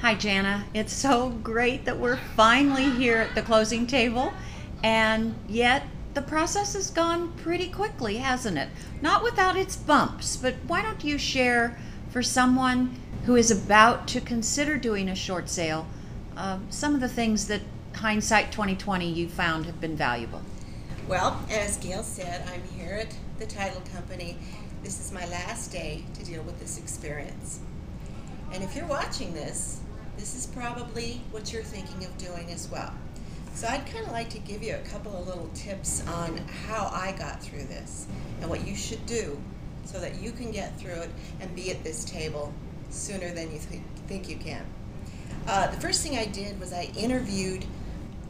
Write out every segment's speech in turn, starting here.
Hi, Jana. It's so great that we're finally here at the closing table, and yet the process has gone pretty quickly, hasn't it? Not without its bumps, but why don't you share for someone who is about to consider doing a short sale some of the things that hindsight 2020 you found have been valuable? Well, as Gayle said, I'm here at the title company. This is my last day to deal with this experience. And if you're watching this is probably what you're thinking of doing as well. So I'd kind of like to give you a couple of little tips on how I got through this and what you should do so that you can get through it and be at this table sooner than you think you can. The first thing I did was I interviewed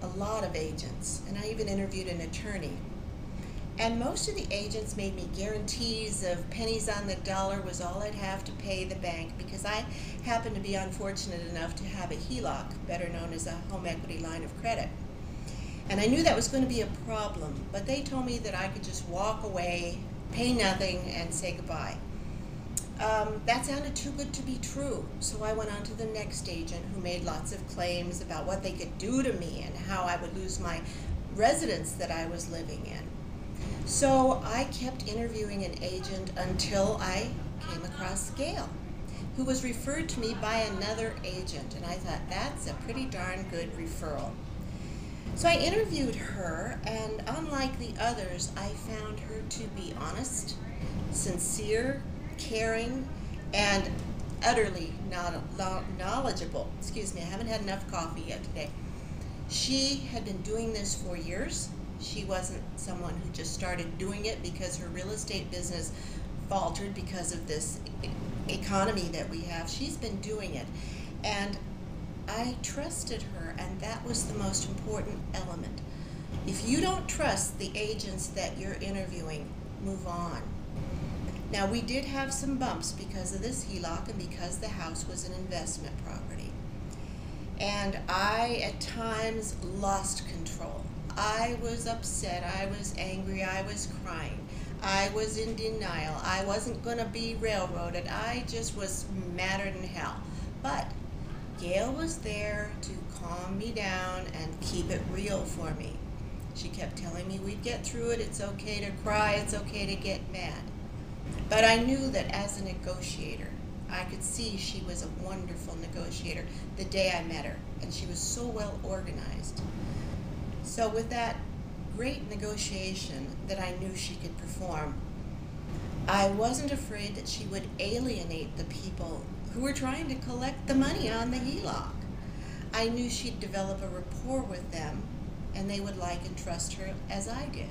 a lot of agents, and I even interviewed an attorney. And most of the agents made me guarantees of pennies on the dollar was all I'd have to pay the bank, because I happened to be unfortunate enough to have a HELOC, better known as a home equity line of credit. And I knew that was going to be a problem, but they told me that I could just walk away, pay nothing, and say goodbye. That sounded too good to be true, so I went on to the next agent who made lots of claims about what they could do to me and how I would lose my residence that I was living in. So I kept interviewing an agent until I came across Gayle, who was referred to me by another agent, and I thought, that's a pretty darn good referral. So I interviewed her, and unlike the others, I found her to be honest, sincere, caring, and utterly knowledgeable. Excuse me, I haven't had enough coffee yet today. She had been doing this for years. She wasn't someone who just started doing it because her real estate business faltered because of this economy that we have. She's been doing it, and I trusted her, and that was the most important element. If you don't trust the agents that you're interviewing, move on. Now, we did have some bumps because of this HELOC and because the house was an investment property. And I, at times, lost control. I was upset, I was angry, I was crying, I was in denial, I wasn't going to be railroaded, I just was madder than hell. But Gayle was there to calm me down and keep it real for me. She kept telling me we'd get through it, it's okay to cry, it's okay to get mad. But I knew that as a negotiator, I could see she was a wonderful negotiator the day I met her, and she was so well organized. So with that great negotiation that I knew she could perform, I wasn't afraid that she would alienate the people who were trying to collect the money on the HELOC. I knew she'd develop a rapport with them, and they would like and trust her as I did.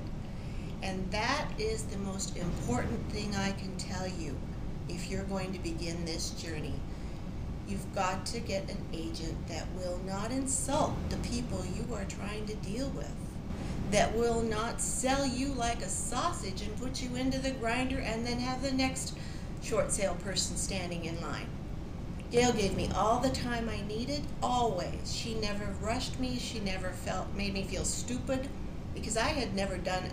And that is the most important thing I can tell you if you're going to begin this journey. You've got to get an agent that will not insult the people you are trying to deal with, that will not sell you like a sausage and put you into the grinder and then have the next short sale person standing in line. Gayle gave me all the time I needed, always. She never rushed me. She never made me feel stupid, because I had never done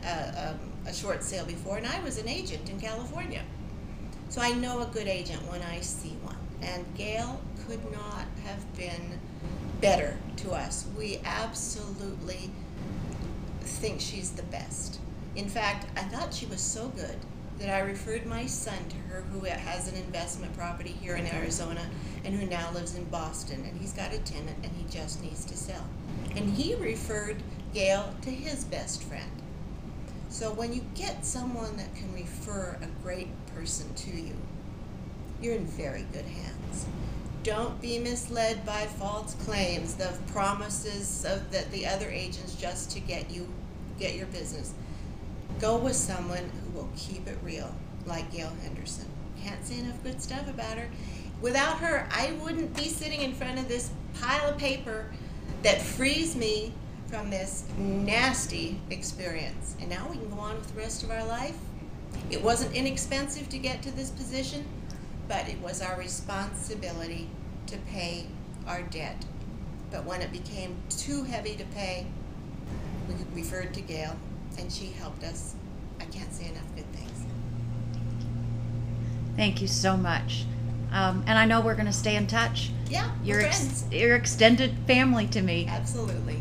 a short sale before, and I was an agent in California. So I know a good agent when I see one. And Gayle could not have been better to us. We absolutely think she's the best. In fact, I thought she was so good that I referred my son to her, who has an investment property here in Arizona and who now lives in Boston. And he's got a tenant and he just needs to sell. And he referred Gayle to his best friend. So when you get someone that can refer a great person to you, you're in very good hands. Don't be misled by false claims, the promises of the other agents just to get your business. Go with someone who will keep it real, like Gayle Henderson. Can't say enough good stuff about her. Without her, I wouldn't be sitting in front of this pile of paper that frees me from this nasty experience. And now we can go on with the rest of our life. It wasn't inexpensive to get to this position, but it was our responsibility to pay our debt. But when it became too heavy to pay, we referred to Gayle, and she helped us. I can't say enough good things. Thank you so much. And I know we're going to stay in touch. Yeah, we're You're friends. you're extended family to me. Absolutely.